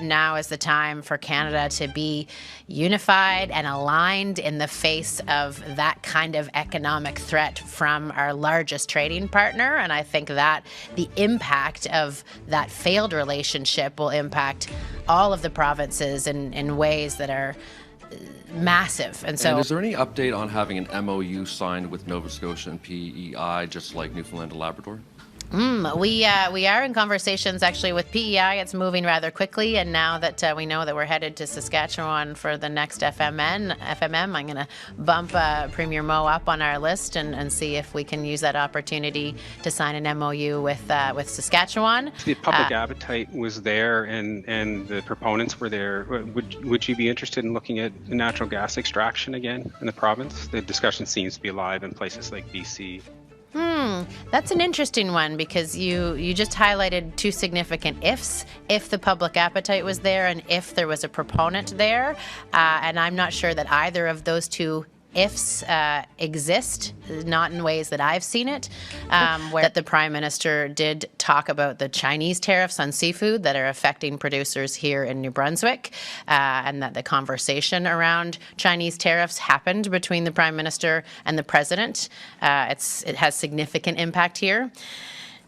Now is the time for Canada to be unified and aligned in the face of that kind of economic threat from our largest trading partner. And I think that the impact of that failed relationship will impact all of the provinces in ways that are massive. And is there any update on having an MOU signed with Nova Scotia and PEI, just like Newfoundland and Labrador? We are in conversations actually with PEI. It's moving rather quickly, and now that we know that we're headed to Saskatchewan for the next FMM, I'm going to bump Premier Moe up on our list and see if we can use that opportunity to sign an MOU with Saskatchewan. The public appetite was there, and the proponents were there. Would you be interested in looking at natural gas extraction again in the province? The discussion seems to be alive in places like BC. That's an interesting one, because you just highlighted two significant ifs. If the public appetite was there and if there was a proponent there. And I'm not sure that either of those two ifs exist, not in ways that I've seen it, where the Prime Minister did talk about the Chinese tariffs on seafood that are affecting producers here in New Brunswick, and that the conversation around Chinese tariffs happened between the Prime Minister and the President. It has significant impact here.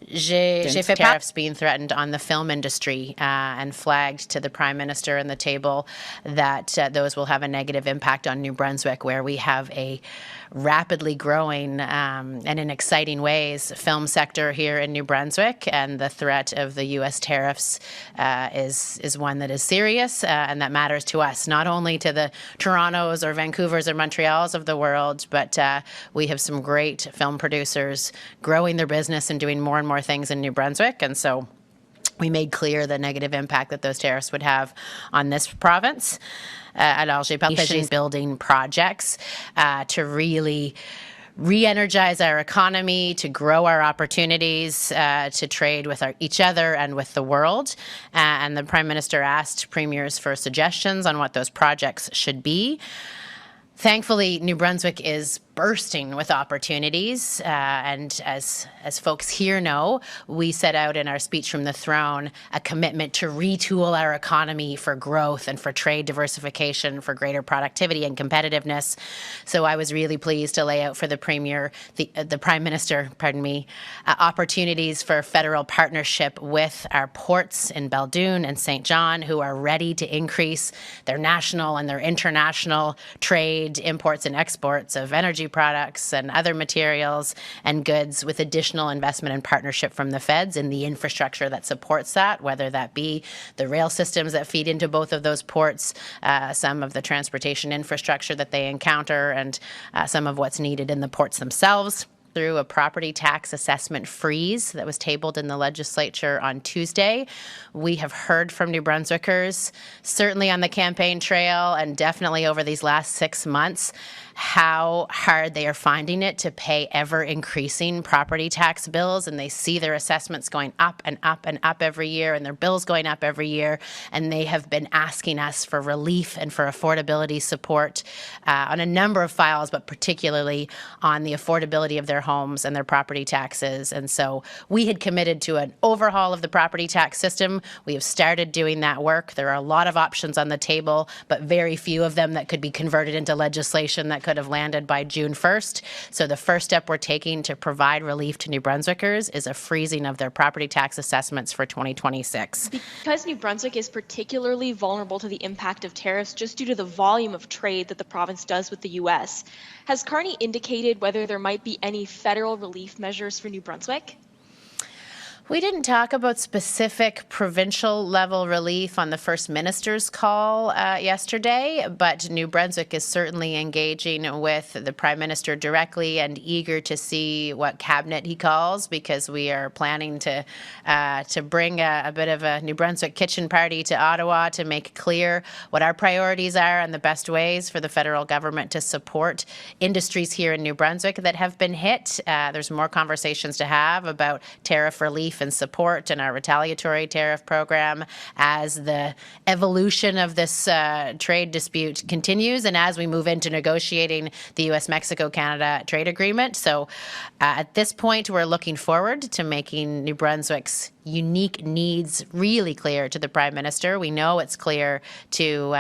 J'ai fait tariffs being threatened on the film industry, and flagged to the Prime Minister and the table that those will have a negative impact on New Brunswick, where we have a rapidly growing and in exciting ways film sector here in New Brunswick, and the threat of the U.S. tariffs is one that is serious and that matters to us, not only to the Torontos or Vancouvers or Montreals of the world, but we have some great film producers growing their business and doing more and more things in New Brunswick, and so we made clear the negative impact that those tariffs would have on this province. Alors, j'ai partagé building projects to really re-energize our economy, to grow our opportunities, to trade with each other and with the world. And the Prime Minister asked premiers for suggestions on what those projects should be. Thankfully, New Brunswick is bursting with opportunities, and as folks here know, we set out in our speech from the throne a commitment to retool our economy for growth and for trade diversification, for greater productivity and competitiveness. So I was really pleased to lay out for the Premier, the Prime Minister, opportunities for federal partnership with our ports in Beldoon and St. John, who are ready to increase their national and their international trade, imports and exports of energy products and other materials and goods, with additional investment and partnership from the feds in the infrastructure that supports that, whether that be the rail systems that feed into both of those ports, some of the transportation infrastructure that they encounter, and some of what's needed in the ports themselves. Through a property tax assessment freeze that was tabled in the legislature on Tuesday. We have heard from New Brunswickers, certainly on the campaign trail and definitely over these last 6 months, how hard they are finding it to pay ever-increasing property tax bills, and they see their assessments going up and up and up every year, and their bills going up every year, and they have been asking us for relief and for affordability support on a number of files, but particularly on the affordability of their homes and their property taxes. And so we had committed to an overhaul of the property tax system. We have started doing that work. There are a lot of options on the table, but very few of them that could be converted into legislation that could have landed by June 1st. So the first step we're taking to provide relief to New Brunswickers is a freezing of their property tax assessments for 2026. Because New Brunswick is particularly vulnerable to the impact of tariffs just due to the volume of trade that the province does with the U.S., has Carney indicated whether there might be any federal relief measures for New Brunswick? We didn't talk about specific provincial level relief on the First Minister's call yesterday, but New Brunswick is certainly engaging with the Prime Minister directly and eager to see what cabinet he calls, because we are planning to bring a bit of a New Brunswick kitchen party to Ottawa to make clear what our priorities are and the best ways for the federal government to support industries here in New Brunswick that have been hit. There's more conversations to have about tariff relief relief and support and our retaliatory tariff program as the evolution of this trade dispute continues and as we move into negotiating the U.S.-Mexico-Canada trade agreement. So at this point, we're looking forward to making New Brunswick's unique needs really clear to the Prime Minister. We know it's clear to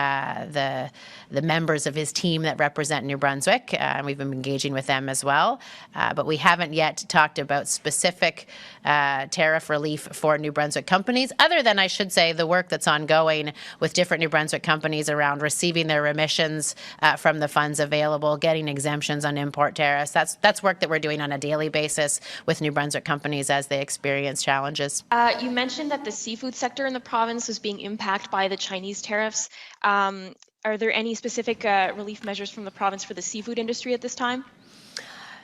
the members of his team that represent New Brunswick, and we've been engaging with them as well. But we haven't yet talked about specific tariff relief for New Brunswick companies, other than, I should say, the work that's ongoing with different New Brunswick companies around receiving their remissions from the funds available, getting exemptions on import tariffs. That's work that we're doing on a daily basis with New Brunswick companies as they experience challenges. You mentioned that the seafood sector in the province was being impacted by the Chinese tariffs. Are there any specific relief measures from the province for the seafood industry at this time?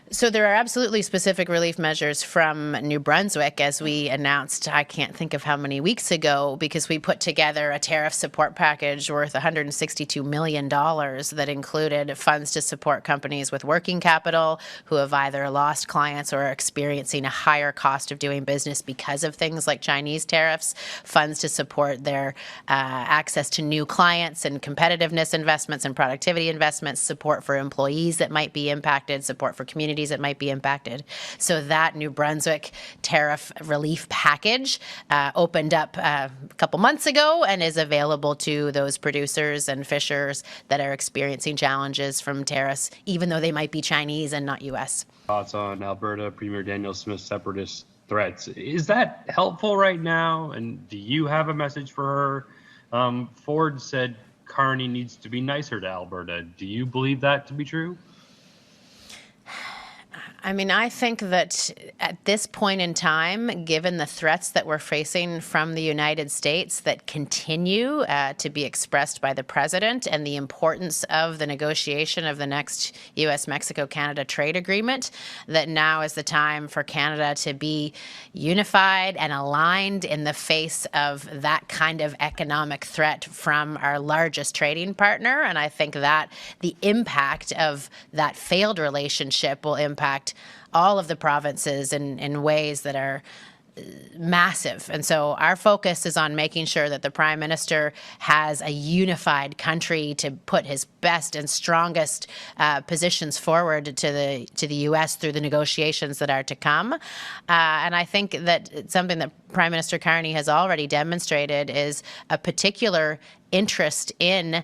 So there are absolutely specific relief measures from New Brunswick, as we announced, I can't think of how many weeks ago, because we put together a tariff support package worth $162 million that included funds to support companies with working capital who have either lost clients or are experiencing a higher cost of doing business because of things like Chinese tariffs, funds to support their access to new clients and competitiveness investments and productivity investments, support for employees that might be impacted, support for communities that might be impacted. So that New Brunswick tariff relief package opened up a couple months ago and is available to those producers and fishers that are experiencing challenges from tariffs, even though they might be Chinese and not U.S. Thoughts on Alberta Premier Danielle Smith's separatist threats. Is that helpful right now? And do you have a message for her? Ford said Carney needs to be nicer to Alberta. Do you believe that to be true? I mean, I think that at this point in time, given the threats that we're facing from the United States that continue to be expressed by the president and the importance of the negotiation of the next U.S.-Mexico-Canada trade agreement, that now is the time for Canada to be unified and aligned in the face of that kind of economic threat from our largest trading partner. And I think that the impact of that failed relationship will impact all of the provinces in ways that are massive. And so our focus is on making sure that the Prime Minister has a unified country to put his best and strongest positions forward to the U.S. through the negotiations that are to come. And I think that it's something that Prime Minister Carney has already demonstrated is a particular interest in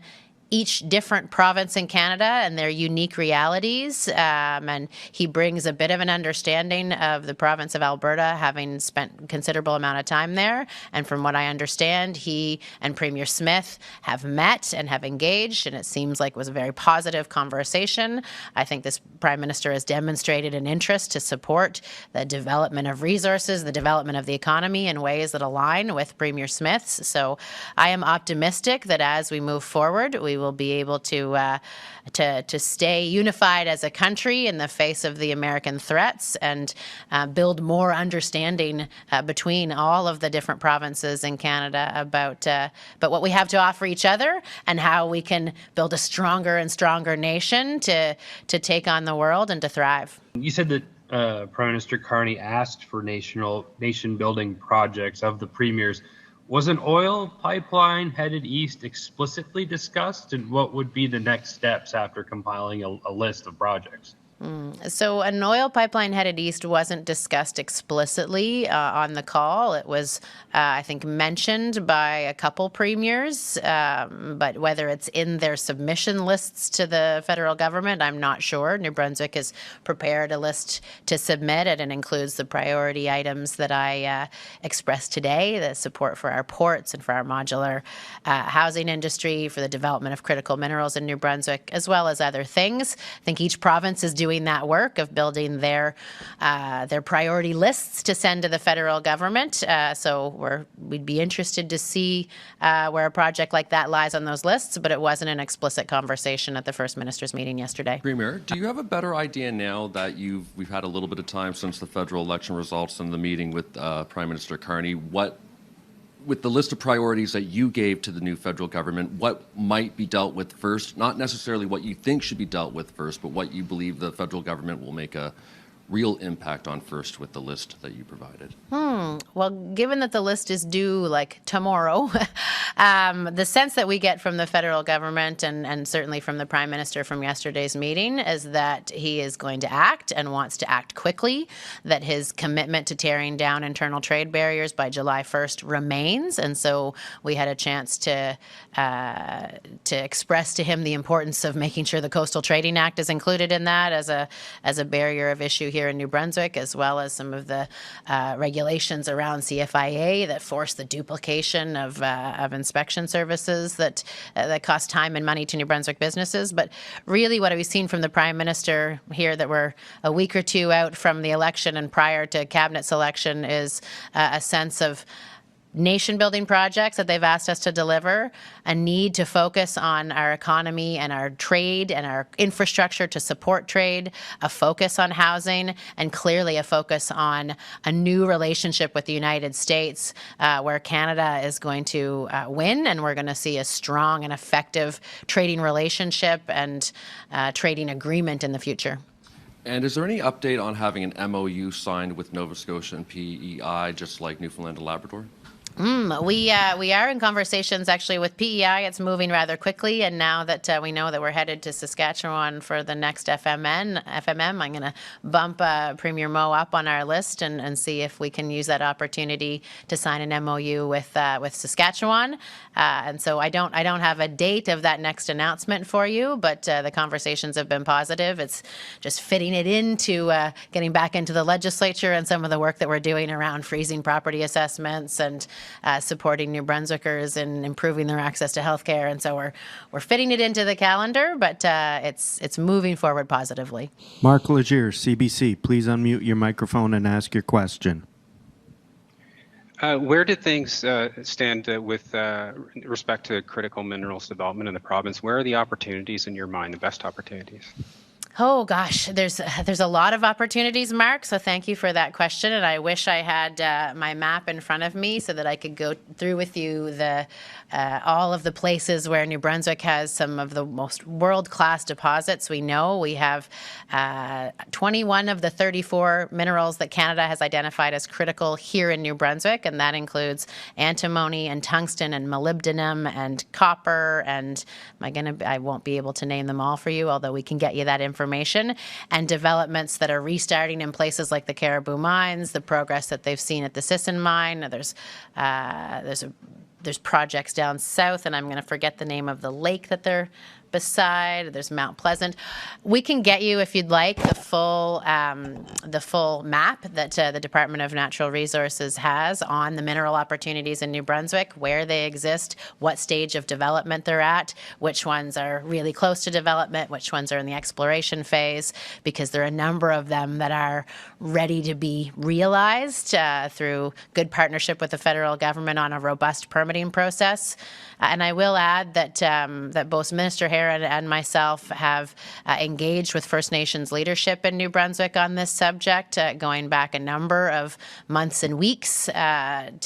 each different province in Canada and their unique realities. And he brings a bit of an understanding of the province of Alberta, having spent a considerable amount of time there. And from what I understand, he and Premier Smith have met and have engaged, and it seems like it was a very positive conversation. I think this Prime Minister has demonstrated an interest to support the development of resources, the development of the economy in ways that align with Premier Smith's. So I am optimistic that as we move forward, we will be able to stay unified as a country in the face of the American threats and build more understanding between all of the different provinces in Canada about what we have to offer each other and how we can build a stronger and stronger nation to take on the world and to thrive. You said that Prime Minister Carney asked for nation-building projects of the premiers. Was an oil pipeline headed east explicitly discussed, and what would be the next steps after compiling a list of projects? So an oil pipeline headed east wasn't discussed explicitly on the call. It was, I think, mentioned by a couple premiers, but whether it's in their submission lists to the federal government, I'm not sure. New Brunswick has prepared a list to submit it, and includes the priority items that I expressed today, the support for our ports and for our modular housing industry, for the development of critical minerals in New Brunswick, as well as other things. I think each province is doing that work of building their priority lists to send to the federal government. So we'd be interested to see where a project like that lies on those lists, but it wasn't an explicit conversation at the First Minister's meeting yesterday. Premier, do you have a better idea now that we've had a little bit of time since the federal election results and the meeting with Prime Minister Carney, with the list of priorities that you gave to the new federal government, what might be dealt with first? Not necessarily what you think should be dealt with first, but what you believe the federal government will make a real impact on First with the list that you provided? Well, given that the list is due like tomorrow, the sense that we get from the federal government and certainly from the Prime Minister from yesterday's meeting is that he is going to act and wants to act quickly, that his commitment to tearing down internal trade barriers by July 1st remains. And so we had a chance to express to him the importance of making sure the Coastal Trading Act is included in that as a barrier of issue here in New Brunswick, as well as some of the regulations around CFIA that force the duplication of inspection services that cost time and money to New Brunswick businesses. But really what we've seen from the Prime Minister here, that we're a week or two out from the election and prior to cabinet selection, is a sense of nation-building projects that they've asked us to deliver, a need to focus on our economy and our trade and our infrastructure to support trade, a focus on housing, and clearly a focus on a new relationship with the United States where Canada is going to win, and we're going to see a strong and effective trading relationship and trading agreement in the future. And is there any update on having an MOU signed with Nova Scotia and PEI, just like Newfoundland and Labrador? We are in conversations actually with PEI. It's moving rather quickly, and now that we know that we're headed to Saskatchewan for the next FMM, I'm going to bump Premier Moe up on our list and see if we can use that opportunity to sign an MOU with Saskatchewan. And so I don't have a date of that next announcement for you, but the conversations have been positive. It's just fitting it into getting back into the legislature and some of the work that we're doing around freezing property assessments and supporting New Brunswickers and improving their access to healthcare. And so we're fitting it into the calendar, but it's moving forward positively. Mark Legier, CBC, please unmute your microphone and ask your question. Where did things stand with respect to critical minerals development in the province? Where are the opportunities in your mind, the best opportunities? Oh gosh, there's a lot of opportunities, Mark, so thank you for that question, and I wish I had my map in front of me so that I could go through with you all of the places where New Brunswick has some of the most world-class deposits. We know we have 21 of the 34 minerals that Canada has identified as critical here in New Brunswick, and that includes antimony and tungsten and molybdenum and copper, and I won't be able to name them all for you, although we can get you that information, and developments that are restarting in places like the Caribou Mines, the progress that they've seen at the Sisson Mine. There's projects down south, and I'm going to forget the name of the lake that they're beside. There's Mount Pleasant. We can get you, if you'd like, the full map that the Department of Natural Resources has on the mineral opportunities in New Brunswick, where they exist, what stage of development they're at, which ones are really close to development, which ones are in the exploration phase, because there are a number of them that are ready to be realized through good partnership with the federal government on a robust permitting process. And I will add that both Minister Hare and myself have engaged with First Nations leadership in New Brunswick on this subject, going back a number of months and weeks and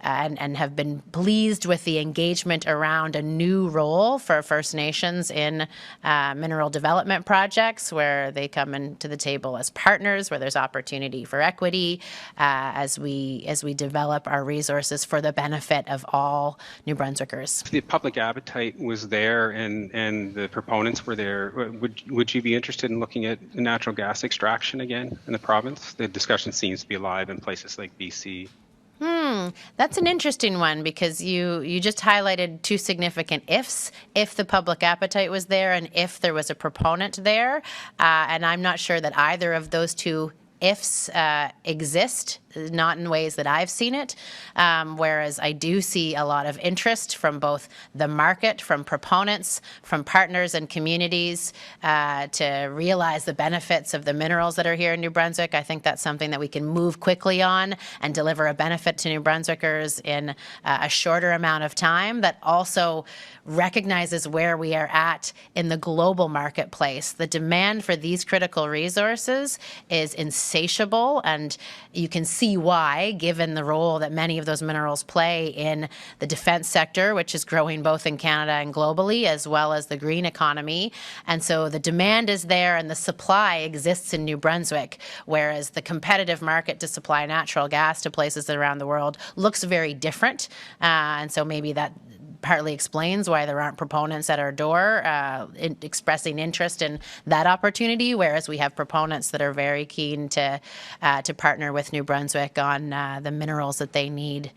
have been pleased with the engagement around a new role for First Nations in mineral development projects, where they come into the table as partners, where there's opportunity for equity as we develop our resources for the benefit of all New Brunswickers. The public appetite was there and the proponents were there. Would you be interested in looking at natural gas extraction again in the province? The discussion seems to be alive in places like BC. That's an interesting one, because you just highlighted two significant ifs: if the public appetite was there and if there was a proponent there. And I'm not sure that either of those two ifs exist, not in ways that I've seen it, whereas I do see a lot of interest from both the market, from proponents, from partners and communities to realize the benefits of the minerals that are here in New Brunswick. I think that's something that we can move quickly on and deliver a benefit to New Brunswickers in a shorter amount of time, that also recognizes where we are at in the global marketplace. The demand for these critical resources is insatiable, and you can see see why, given the role that many of those minerals play in the defense sector, which is growing both in Canada and globally, as well as the green economy. And so the demand is there and the supply exists in New Brunswick, whereas the competitive market to supply natural gas to places around the world looks very different. And so maybe that partly explains why there aren't proponents at our door expressing interest in that opportunity, whereas we have proponents that are very keen to partner with New Brunswick on the minerals that they need